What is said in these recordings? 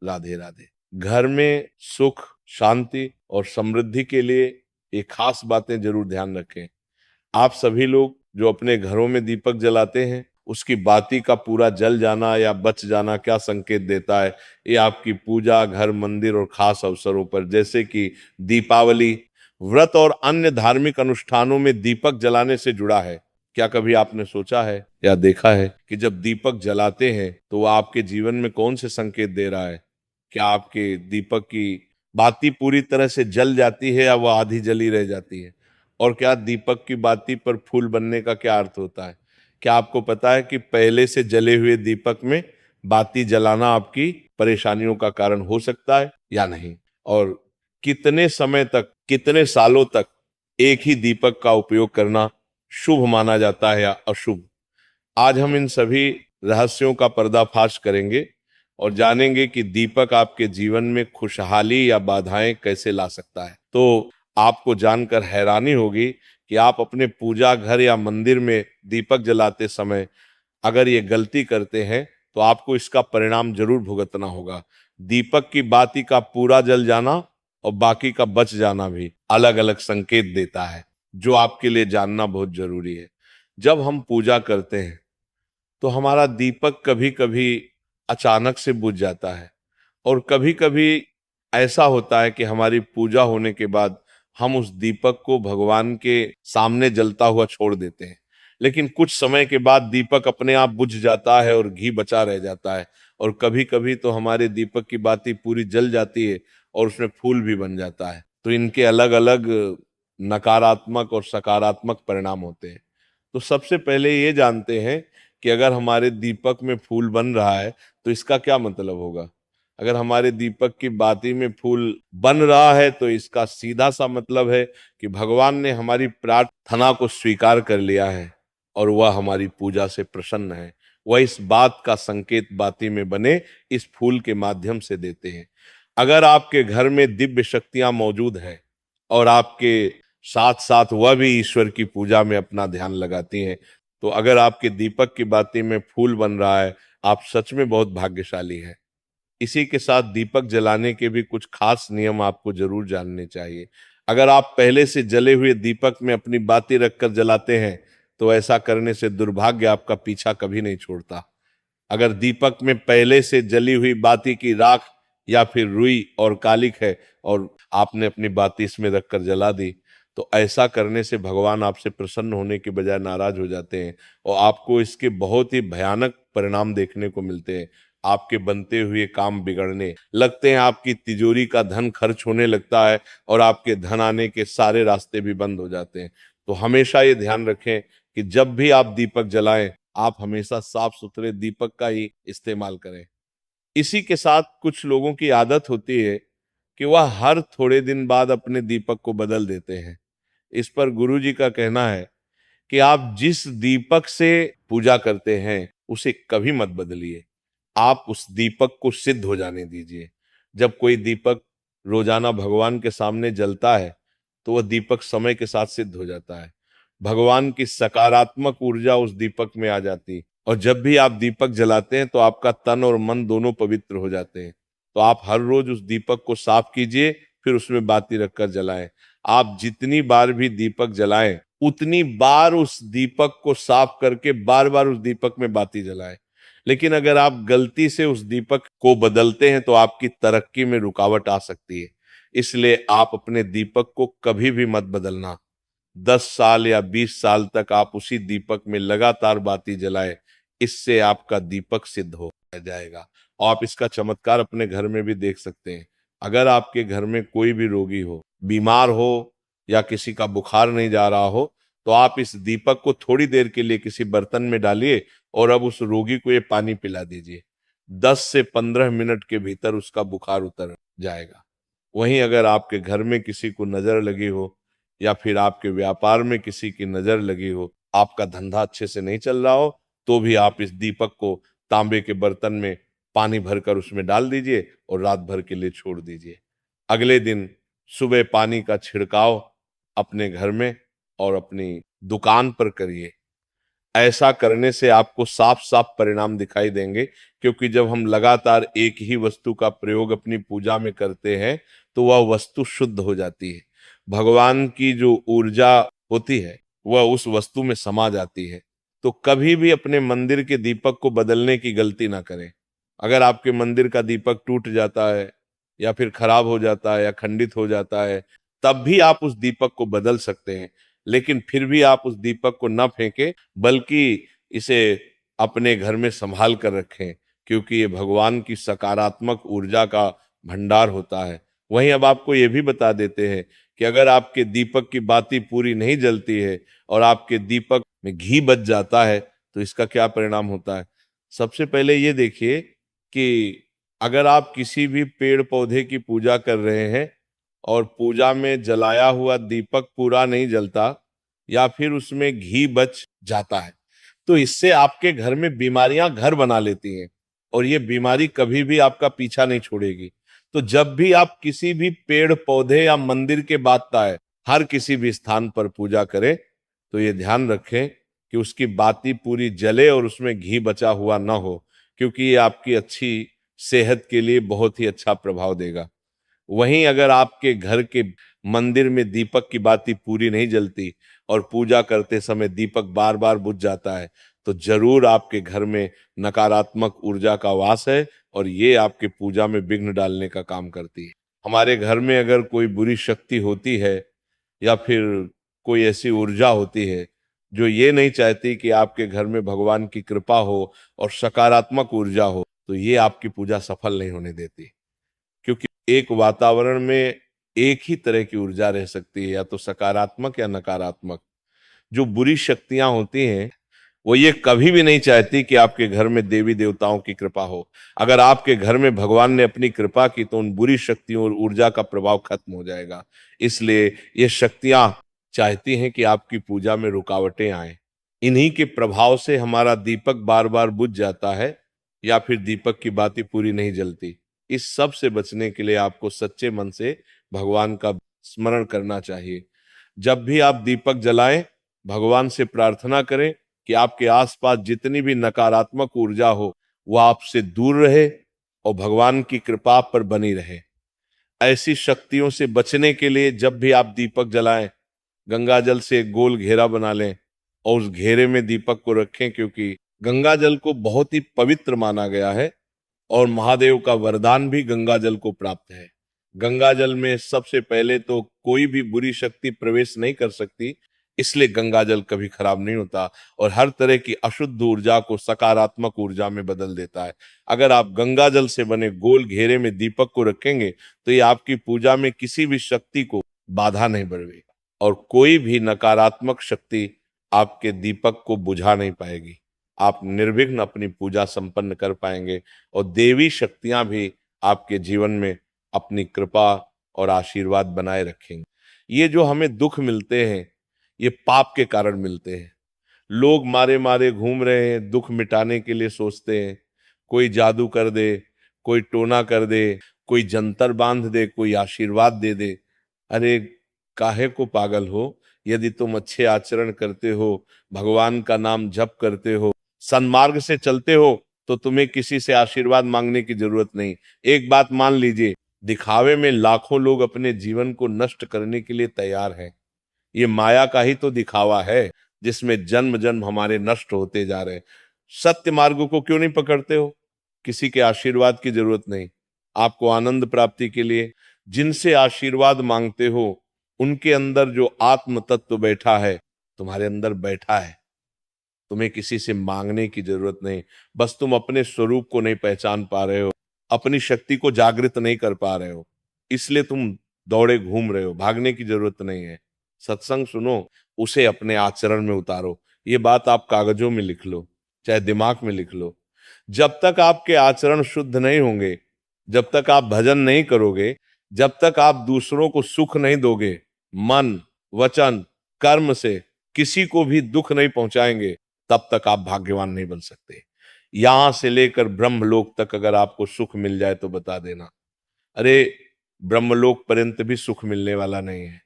राधे राधे। घर में सुख, शांति और समृद्धि के लिए ये खास बातें जरूर ध्यान रखें। आप सभी लोग जो अपने घरों में दीपक जलाते हैं, उसकी बाती का पूरा जल जाना या बच जाना क्या संकेत देता है? ये आपकी पूजा, घर, मंदिर और खास अवसरों पर जैसे कि दीपावली, व्रत और अन्य धार्मिक अनुष्ठानों में दीपक जलाने से जुड़ा है। क्या कभी आपने सोचा है या देखा है कि जब दीपक जलाते हैं तो वो आपके जीवन में कौन से संकेत दे रहा है? क्या आपके दीपक की बाती पूरी तरह से जल जाती है या वह आधी जली रह जाती है? और क्या दीपक की बाती पर फूल बनने का क्या अर्थ होता है? क्या आपको पता है कि पहले से जले हुए दीपक में बाती जलाना आपकी परेशानियों का कारण हो सकता है या नहीं? और कितने समय तक, कितने सालों तक एक ही दीपक का उपयोग करना शुभ माना जाता है या अशुभ? आज हम इन सभी रहस्यों का पर्दाफाश करेंगे और जानेंगे कि दीपक आपके जीवन में खुशहाली या बाधाएं कैसे ला सकता है। तो आपको जानकर हैरानी होगी कि आप अपने पूजा घर या मंदिर में दीपक जलाते समय अगर ये गलती करते हैं तो आपको इसका परिणाम जरूर भुगतना होगा। दीपक की बाती का पूरा जल जाना और बाकी का बच जाना भी अलग अलग संकेत देता है, जो आपके लिए जानना बहुत जरूरी है। जब हम पूजा करते हैं तो हमारा दीपक कभी कभी अचानक से बुझ जाता है और कभी कभी ऐसा होता है कि हमारी पूजा होने के बाद हम उस दीपक को भगवान के सामने जलता हुआ छोड़ देते हैं। लेकिन कुछ समय के बाद दीपक अपने आप बुझ जाता है और घी बचा रह जाता है। और कभी कभी तो हमारे दीपक की बाती पूरी जल जाती है और उसमें फूल भी बन जाता है। तो इनके अलग अलग नकारात्मक और सकारात्मक परिणाम होते हैं। तो सबसे पहले ये जानते हैं कि अगर हमारे दीपक में फूल बन रहा है तो इसका क्या मतलब होगा। अगर हमारे दीपक की बाती में फूल बन रहा है तो इसका सीधा सा मतलब है कि भगवान ने हमारी प्रार्थना को स्वीकार कर लिया है और वह हमारी पूजा से प्रसन्न है। वह इस बात का संकेत बाती में बने इस फूल के माध्यम से देते हैं। अगर आपके घर में दिव्य शक्तियां मौजूद हैं और आपके साथ साथ वह भी ईश्वर की पूजा में अपना ध्यान लगाती हैं, तो अगर आपके दीपक की बाती में फूल बन रहा है, आप सच में बहुत भाग्यशाली हैं। इसी के साथ दीपक जलाने के भी कुछ खास नियम आपको जरूर जानने चाहिए। अगर आप पहले से जले हुए दीपक में अपनी बाती रखकर जलाते हैं तो ऐसा करने से दुर्भाग्य आपका पीछा कभी नहीं छोड़ता। अगर दीपक में पहले से जली हुई बाती की राख या फिर रुई और कालिक है और आपने अपनी बाती इसमें रखकर जला दी, तो ऐसा करने से भगवान आपसे प्रसन्न होने के बजाय नाराज हो जाते हैं और आपको इसके बहुत ही भयानक परिणाम देखने को मिलते हैं। आपके बनते हुए काम बिगड़ने लगते हैं, आपकी तिजोरी का धन खर्च होने लगता है और आपके धन आने के सारे रास्ते भी बंद हो जाते हैं। तो हमेशा ये ध्यान रखें कि जब भी आप दीपक जलाएं, आप हमेशा साफ सुथरे दीपक का ही इस्तेमाल करें। इसी के साथ कुछ लोगों की आदत होती है कि वह हर थोड़े दिन बाद अपने दीपक को बदल देते हैं। इस पर गुरुजी का कहना है कि आप जिस दीपक से पूजा करते हैं उसे कभी मत बदलिए। आप उस दीपक को सिद्ध हो जाने दीजिए। जब कोई दीपक रोजाना भगवान के सामने जलता है तो वह दीपक समय के साथ सिद्ध हो जाता है। भगवान की सकारात्मक ऊर्जा उस दीपक में आ जाती और जब भी आप दीपक जलाते हैं तो आपका तन और मन दोनों पवित्र हो जाते हैं। तो आप हर रोज उस दीपक को साफ कीजिए, फिर उसमें बाती रखकर जलाएं। आप जितनी बार भी दीपक जलाएं उतनी बार उस दीपक को साफ करके बार बार उस दीपक में बाती जलाएं। लेकिन अगर आप गलती से उस दीपक को बदलते हैं तो आपकी तरक्की में रुकावट आ सकती है। इसलिए आप अपने दीपक को कभी भी मत बदलना। 10 साल या 20 साल तक आप उसी दीपक में लगातार बाती जलाएं। इससे आपका दीपक सिद्ध हो जाएगा। और आप इसका चमत्कार अपने घर में भी देख सकते हैं। अगर आपके घर में कोई भी रोगी हो, बीमार हो या किसी का बुखार नहीं जा रहा हो, तो आप इस दीपक को थोड़ी देर के लिए किसी बर्तन में डालिए और अब उस रोगी को ये पानी पिला दीजिए। 10 से 15 मिनट के भीतर उसका बुखार उतर जाएगा। वहीं अगर आपके घर में किसी को नजर लगी हो या फिर आपके व्यापार में किसी की नजर लगी हो, आपका धंधा अच्छे से नहीं चल रहा हो, तो भी आप इस दीपक को तांबे के बर्तन में पानी भरकर उसमें डाल दीजिए और रात भर के लिए छोड़ दीजिए। अगले दिन सुबह पानी का छिड़काव अपने घर में और अपनी दुकान पर करिए। ऐसा करने से आपको साफ साफ परिणाम दिखाई देंगे, क्योंकि जब हम लगातार एक ही वस्तु का प्रयोग अपनी पूजा में करते हैं तो वह वस्तु शुद्ध हो जाती है। भगवान की जो ऊर्जा होती है वह उस वस्तु में समा जाती है। तो कभी भी अपने मंदिर के दीपक को बदलने की गलती ना करें। अगर आपके मंदिर का दीपक टूट जाता है या फिर खराब हो जाता है या खंडित हो जाता है, तब भी आप उस दीपक को बदल सकते हैं। लेकिन फिर भी आप उस दीपक को न फेंकें, बल्कि इसे अपने घर में संभाल कर रखें, क्योंकि ये भगवान की सकारात्मक ऊर्जा का भंडार होता है। वहीं अब आपको ये भी बता देते हैं कि अगर आपके दीपक की बाती पूरी नहीं जलती है और आपके दीपक में घी बच जाता है तो इसका क्या परिणाम होता है। सबसे पहले ये देखिए कि अगर आप किसी भी पेड़ पौधे की पूजा कर रहे हैं और पूजा में जलाया हुआ दीपक पूरा नहीं जलता या फिर उसमें घी बच जाता है, तो इससे आपके घर में बीमारियां घर बना लेती हैं और ये बीमारी कभी भी आपका पीछा नहीं छोड़ेगी। तो जब भी आप किसी भी पेड़ पौधे या मंदिर के बादशाह हर किसी भी स्थान पर पूजा करें तो ये ध्यान रखें कि उसकी बाती पूरी जले और उसमें घी बचा हुआ ना हो, क्योंकि ये आपकी अच्छी सेहत के लिए बहुत ही अच्छा प्रभाव देगा। वहीं अगर आपके घर के मंदिर में दीपक की बाती पूरी नहीं जलती और पूजा करते समय दीपक बार बार बुझ जाता है, तो जरूर आपके घर में नकारात्मक ऊर्जा का वास है और ये आपके पूजा में विघ्न डालने का काम करती है। हमारे घर में अगर कोई बुरी शक्ति होती है या फिर कोई ऐसी ऊर्जा होती है जो ये नहीं चाहती कि आपके घर में भगवान की कृपा हो और सकारात्मक ऊर्जा हो, तो ये आपकी पूजा सफल नहीं होने देती। क्योंकि एक वातावरण में एक ही तरह की ऊर्जा रह सकती है, या तो सकारात्मक या नकारात्मक। जो बुरी शक्तियां होती हैं वो ये कभी भी नहीं चाहती कि आपके घर में देवी देवताओं की कृपा हो। अगर आपके घर में भगवान ने अपनी कृपा की तो उन बुरी शक्तियों और ऊर्जा का प्रभाव खत्म हो जाएगा। इसलिए ये शक्तियां चाहती हैं कि आपकी पूजा में रुकावटें आए। इन्हीं के प्रभाव से हमारा दीपक बार बार बुझ जाता है या फिर दीपक की बाती पूरी नहीं जलती। इस सब से बचने के लिए आपको सच्चे मन से भगवान का स्मरण करना चाहिए। जब भी आप दीपक जलाएं, भगवान से प्रार्थना करें कि आपके आसपास जितनी भी नकारात्मक ऊर्जा हो वह आपसे दूर रहे और भगवान की कृपा आप पर बनी रहे। ऐसी शक्तियों से बचने के लिए जब भी आप दीपक जलाएं, गंगा जल से एक गोल घेरा बना लें और उस घेरे में दीपक को रखें, क्योंकि गंगा जल को बहुत ही पवित्र माना गया है और महादेव का वरदान भी गंगा जल को प्राप्त है। गंगा जल में सबसे पहले तो कोई भी बुरी शक्ति प्रवेश नहीं कर सकती, इसलिए गंगा जल कभी खराब नहीं होता और हर तरह की अशुद्ध ऊर्जा को सकारात्मक ऊर्जा में बदल देता है। अगर आप गंगा जल से बने गोल घेरे में दीपक को रखेंगे तो ये आपकी पूजा में किसी भी शक्ति को बाधा नहीं बढ़ेगी और कोई भी नकारात्मक शक्ति आपके दीपक को बुझा नहीं पाएगी। आप निर्विघ्न अपनी पूजा संपन्न कर पाएंगे और देवी शक्तियां भी आपके जीवन में अपनी कृपा और आशीर्वाद बनाए रखेंगे। ये जो हमें दुख मिलते हैं ये पाप के कारण मिलते हैं। लोग मारे मारे घूम रहे हैं, दुख मिटाने के लिए सोचते हैं। कोई जादू कर दे, कोई टोना कर दे, कोई जंतर बांध दे, कोई आशीर्वाद दे दे। अरे काहे को पागल हो? यदि तुम अच्छे आचरण करते हो, भगवान का नाम जप करते हो, सन्मार्ग से चलते हो, तो तुम्हें किसी से आशीर्वाद मांगने की जरूरत नहीं। एक बात मान लीजिए, दिखावे में लाखों लोग अपने जीवन को नष्ट करने के लिए तैयार हैं। ये माया का ही तो दिखावा है जिसमें जन्म जन्म हमारे नष्ट होते जा रहे हैं। सत्य मार्ग को क्यों नहीं पकड़ते हो? किसी के आशीर्वाद की जरूरत नहीं। आपको आनंद प्राप्ति के लिए जिनसे आशीर्वाद मांगते हो उनके अंदर जो आत्म तत्व बैठा है तुम्हारे अंदर बैठा है। तुम्हें किसी से मांगने की जरूरत नहीं। बस तुम अपने स्वरूप को नहीं पहचान पा रहे हो, अपनी शक्ति को जागृत नहीं कर पा रहे हो, इसलिए तुम दौड़े घूम रहे हो। भागने की जरूरत नहीं है। सत्संग सुनो, उसे अपने आचरण में उतारो। ये बात आप कागजों में लिख लो, चाहे दिमाग में लिख लो। जब तक आपके आचरण शुद्ध नहीं होंगे, जब तक आप भजन नहीं करोगे, जब तक आप दूसरों को सुख नहीं दोगे, मन वचन कर्म से किसी को भी दुख नहीं पहुंचाएंगे, तब तक आप भाग्यवान नहीं बन सकते। यहां से लेकर ब्रह्मलोक तक अगर आपको सुख मिल जाए तो बता देना। अरे ब्रह्मलोक पर्यंत भी सुख मिलने वाला नहीं है।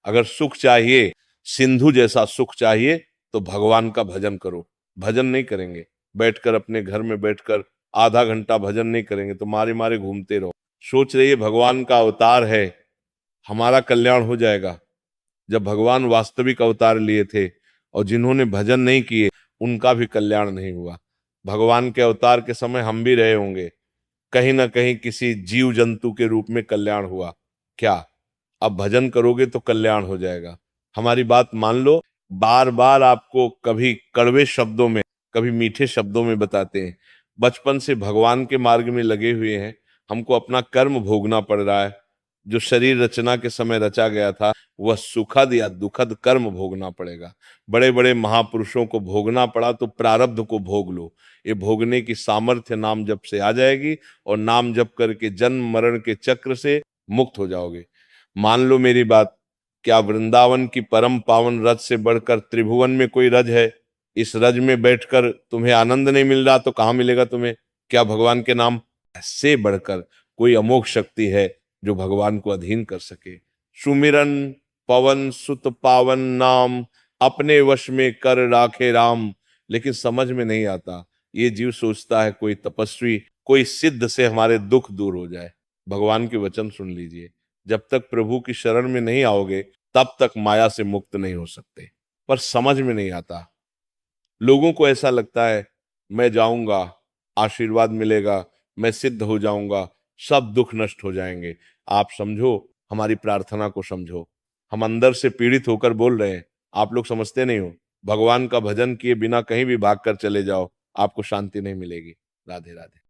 अगर सुख चाहिए, सिंधु जैसा सुख चाहिए, तो भगवान का भजन करो। भजन नहीं करेंगे, बैठकर अपने घर में बैठकर आधा घंटा भजन नहीं करेंगे तो मारे मारे घूमते रहो। सोच रही है भगवान का अवतार है, हमारा कल्याण हो जाएगा। जब भगवान वास्तविक अवतार लिए थे और जिन्होंने भजन नहीं किए उनका भी कल्याण नहीं हुआ। भगवान के अवतार के समय हम भी रहे होंगे, कहीं ना कहीं किसी जीव जंतु के रूप में कल्याण हुआ। क्या अब भजन करोगे तो कल्याण हो जाएगा? हमारी बात मान लो। बार बार आपको कभी कड़वे शब्दों में, कभी मीठे शब्दों में बताते हैं। बचपन से भगवान के मार्ग में लगे हुए हैं, हमको अपना कर्म भोगना पड़ रहा है। जो शरीर रचना के समय रचा गया था वह सुखद या दुखद कर्म भोगना पड़ेगा। बड़े बड़े महापुरुषों को भोगना पड़ा तो प्रारब्ध को भोग लो। ये भोगने की सामर्थ्य नाम जप से आ जाएगी और नाम जप करके जन्म मरण के चक्र से मुक्त हो जाओगे। मान लो मेरी बात, क्या वृंदावन की परम पावन रज से बढ़कर त्रिभुवन में कोई रज है? इस रज में बैठकर तुम्हें आनंद नहीं मिल रहा तो कहाँ मिलेगा तुम्हें? क्या भगवान के नाम से बढ़कर कोई अमोघ शक्ति है जो भगवान को अधीन कर सके? सुमिरन पवन सुत पावन नाम, अपने वश में कर राखे राम। लेकिन समझ में नहीं आता। ये जीव सोचता है कोई तपस्वी, कोई सिद्ध से हमारे दुख दूर हो जाए। भगवान के वचन सुन लीजिए, जब तक प्रभु की शरण में नहीं आओगे तब तक माया से मुक्त नहीं हो सकते। पर समझ में नहीं आता। लोगों को ऐसा लगता है मैं जाऊंगा, आशीर्वाद मिलेगा, मैं सिद्ध हो जाऊंगा, सब दुख नष्ट हो जाएंगे। आप समझो, हमारी प्रार्थना को समझो। हम अंदर से पीड़ित होकर बोल रहे हैं, आप लोग समझते नहीं हो। भगवान का भजन किए बिना कहीं भी भागकर चले जाओ, आपको शांति नहीं मिलेगी। राधे राधे।